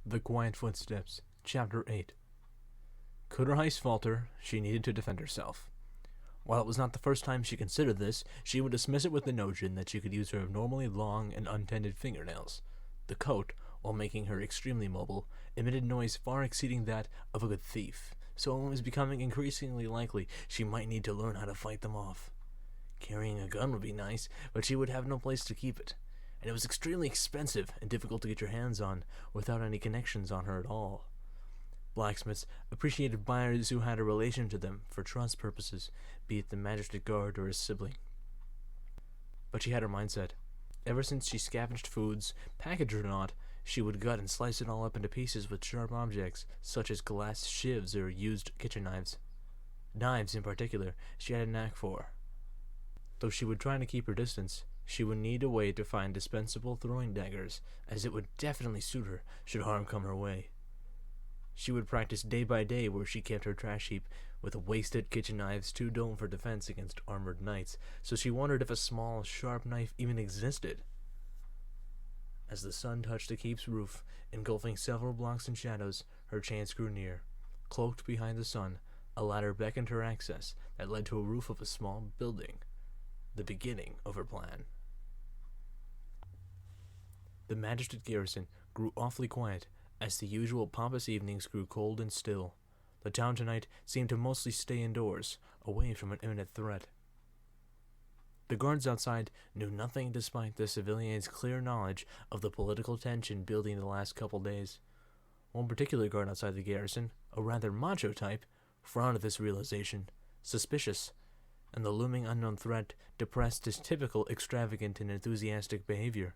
The Quiet Footsteps, Chapter 8. Could her heist falter, she needed to defend herself. While it was not the first time she considered this, she would dismiss it with the notion that she could use her abnormally long and untended fingernails. The coat, while making her extremely mobile, emitted noise far exceeding that of a good thief, so it was becoming increasingly likely she might need to learn how to fight them off. Carrying a gun would be nice, but she would have no place to keep it, and it was extremely expensive and difficult to get your hands on without any connections on her at all. Blacksmiths appreciated buyers who had a relation to them for trust purposes, be it the magistrate guard or his sibling. But she had her mindset. Ever since she scavenged foods, packaged or not, she would gut and slice it all up into pieces with sharp objects, such as glass shivs or used kitchen knives. Knives, in particular, she had a knack for. Though she would try to keep her distance, she would need a way to find dispensable throwing daggers, as it would definitely suit her should harm come her way. She would practice day by day where she kept her trash heap, with wasted kitchen knives too dull for defense against armored knights, so she wondered if a small, sharp knife even existed. As the sun touched the keep's roof, engulfing several blocks in shadows, her chance grew near. Cloaked behind the sun, a ladder beckoned her access that led to a roof of a small building. The beginning of her plan. The magistrate garrison grew awfully quiet as the usual pompous evenings grew cold and still. The town tonight seemed to mostly stay indoors, away from an imminent threat. The guards outside knew nothing despite the civilians' clear knowledge of the political tension building the last couple days. One particular guard outside the garrison, a rather macho type, frowned at this realization, suspicious, and the looming unknown threat depressed his typical extravagant and enthusiastic behavior.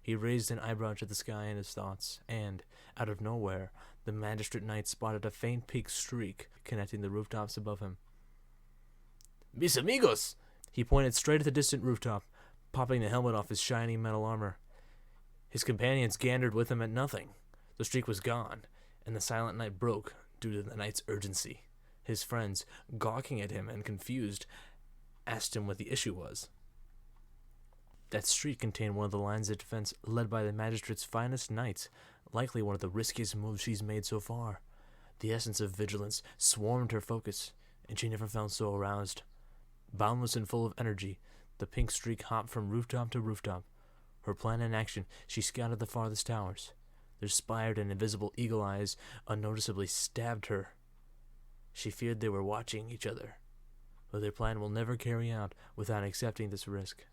He raised an eyebrow to the sky in his thoughts, and, out of nowhere, the magistrate knight spotted a faint pink streak connecting the rooftops above him. "Mis amigos!" He pointed straight at the distant rooftop, popping the helmet off his shiny metal armor. His companions gandered with him at nothing. The streak was gone, and the silent night broke due to the knight's urgency. His friends, gawking at him and confused, asked him what the issue was. That street contained one of the lines of defense led by the magistrate's finest knights, likely one of the riskiest moves she's made so far. The essence of vigilance swarmed her focus, and she never felt so aroused. Boundless and full of energy, the pink streak hopped from rooftop to rooftop. Her plan in action, she scouted the farthest towers. Their spired and invisible eagle eyes unnoticeably stabbed her. She feared they were watching each other, but their plan will never carry out without accepting this risk.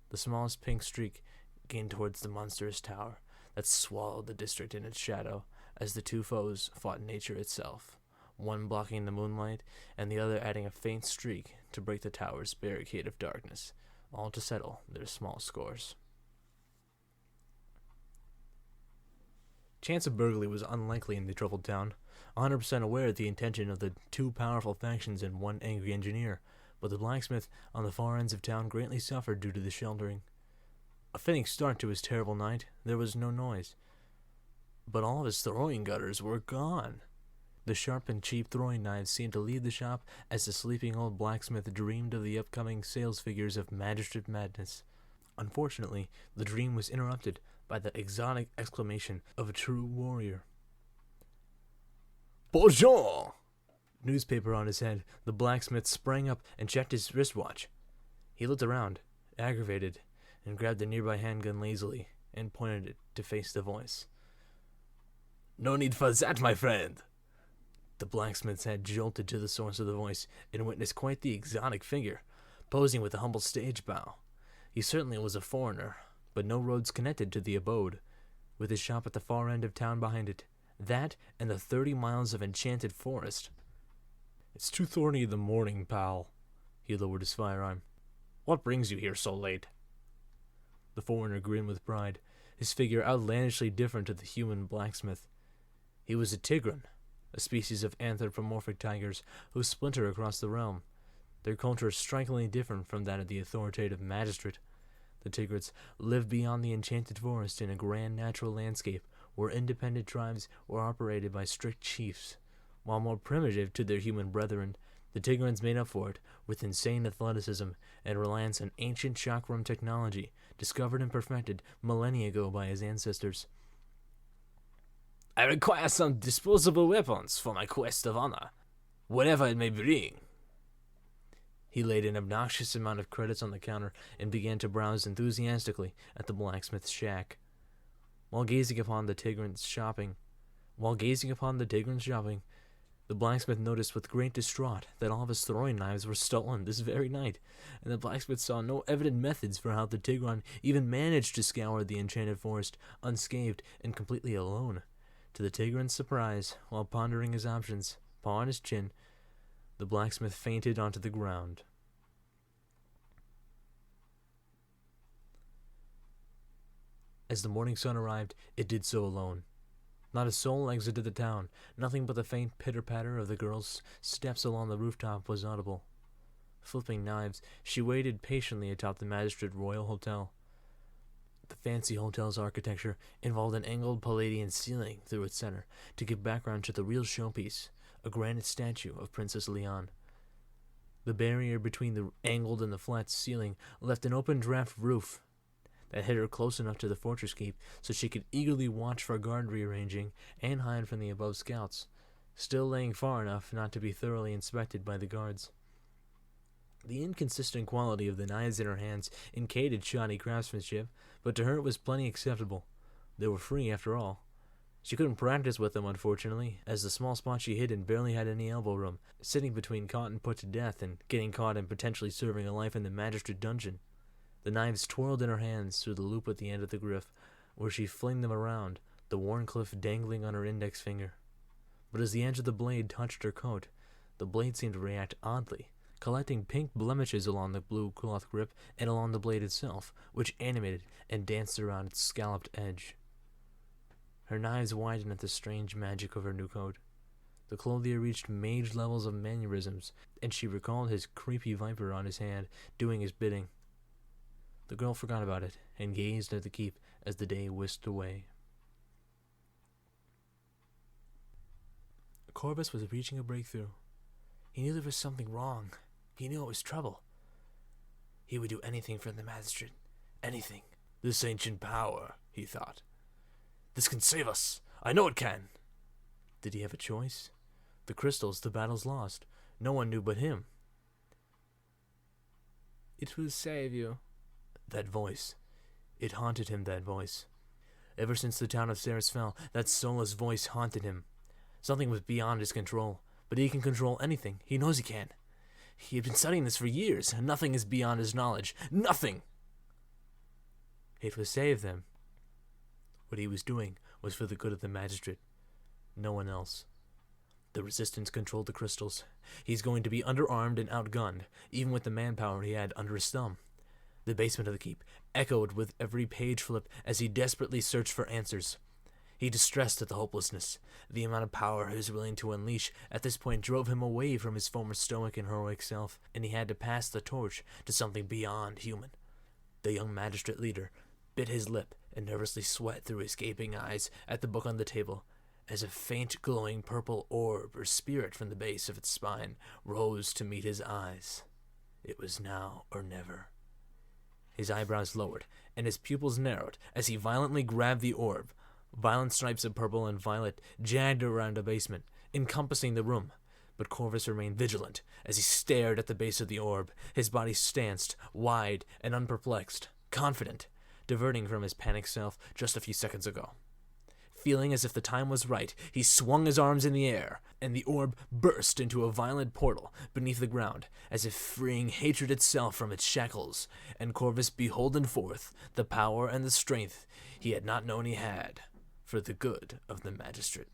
The smallest pink streak gained towards the monstrous tower that swallowed the district in its shadow as the two foes fought nature itself, one blocking the moonlight and the other adding a faint streak to break the tower's barricade of darkness, all to settle their small scores. Chance of burglary was unlikely in the troubled town, 100% aware of the intention of the two powerful factions and one angry engineer, but the blacksmith on the far ends of town greatly suffered due to the sheltering. A fitting start to his terrible night, there was no noise. But all of his throwing gutters were gone. The sharp and cheap throwing knives seemed to leave the shop as the sleeping old blacksmith dreamed of the upcoming sales figures of magistrate madness. Unfortunately, the dream was interrupted by the exotic exclamation of a true warrior. "Bonjour!" Newspaper on his head, the blacksmith sprang up and checked his wristwatch. He looked around, aggravated, and grabbed a nearby handgun lazily and pointed it to face the voice. "No need for that, my friend." The blacksmith's head jolted to the source of the voice and witnessed quite the exotic figure, posing with a humble stage bow. He certainly was a foreigner, but no roads connected to the abode, with his shop at the far end of town behind it. That and the 30 miles of enchanted forest. "It's 2:30 in the morning, pal." He lowered his firearm. "What brings you here so late?" The foreigner grinned with pride, his figure outlandishly different to the human blacksmith. He was a tigran, a species of anthropomorphic tigers who splinter across the realm. Their culture is strikingly different from that of the authoritative magistrate. The tigrats lived beyond the enchanted forest in a grand natural landscape where independent tribes were operated by strict chiefs. While more primitive to their human brethren, the Tigrans made up for it with insane athleticism and reliance on ancient chakram technology discovered and perfected millennia ago by his ancestors. I require some disposable weapons for my quest of honor, whatever it may bring. He laid an obnoxious amount of credits on the counter and began to browse enthusiastically at the blacksmith's shack. While gazing upon the Tigrin's shopping, the blacksmith noticed with great distraught that all of his throwing knives were stolen this very night, and the blacksmith saw no evident methods for how the Tigron even managed to scour the enchanted forest unscathed and completely alone. To the Tigrin's surprise, while pondering his options, paw on his chin, the blacksmith fainted onto the ground. As the morning sun arrived, it did so alone. Not a soul exited the town. Nothing but the faint pitter-patter of the girl's steps along the rooftop was audible. Flipping knives, she waited patiently atop the Magistrate Royal Hotel. The fancy hotel's architecture involved an angled Palladian ceiling through its center to give background to the real showpiece, a granite statue of Princess Leon. The barrier between the angled and the flat ceiling left an open draft roof that hid her close enough to the fortress keep so she could eagerly watch for guard rearranging and hide from the above scouts, still laying far enough not to be thoroughly inspected by the guards. The inconsistent quality of the knives in her hands indicated shoddy craftsmanship, but to her it was plenty acceptable. They were free, after all. She couldn't practice with them, unfortunately, as the small spot she hid in barely had any elbow room, sitting between caught and put to death and getting caught and potentially serving a life in the magistrate dungeon. The knives twirled in her hands through the loop at the end of the grip, where she flinged them around, the worn cliff dangling on her index finger. But as the edge of the blade touched her coat, the blade seemed to react oddly, collecting pink blemishes along the blue cloth grip and along the blade itself, which animated and danced around its scalloped edge. Her knives widened at the strange magic of her new coat. The clothier reached mage levels of mannerisms, and she recalled his creepy viper on his hand, doing his bidding. The girl forgot about it and gazed at the keep as the day whisked away. Corvus was reaching a breakthrough. He knew there was something wrong. He knew it was trouble. He would do anything for the magistrate. Anything. This ancient power, he thought. This can save us. I know it can. Did he have a choice? The crystals, the battle's lost. No one knew but him. It will save you. That voice. It haunted him, that voice. Ever since the town of Ceres fell, that soulless voice haunted him. Something was beyond his control, but he can control anything. He knows he can. He had been studying this for years, and nothing is beyond his knowledge. Nothing! It would save them. What he was doing was for the good of the magistrate. No one else. The resistance controlled the crystals. He's going to be underarmed and outgunned, even with the manpower he had under his thumb. The basement of the keep echoed with every page flip as he desperately searched for answers. He distressed at the hopelessness. The amount of power he was willing to unleash at this point drove him away from his former stoic and heroic self, and he had to pass the torch to something beyond human. The young magistrate leader bit his lip and nervously sweat through his gaping eyes at the book on the table, as a faint glowing purple orb or spirit from the base of its spine rose to meet his eyes. It was now or never. His eyebrows lowered, and his pupils narrowed as he violently grabbed the orb. Violent stripes of purple and violet jagged around the basement, encompassing the room. But Corvus remained vigilant as he stared at the base of the orb, his body stanced, wide, and unperplexed, confident, diverting from his panicked self just a few seconds ago. Feeling as if the time was right, he swung his arms in the air, and the orb burst into a violent portal beneath the ground, as if freeing hatred itself from its shackles, and Corvus beholden forth the power and the strength he had not known he had, for the good of the magistrate.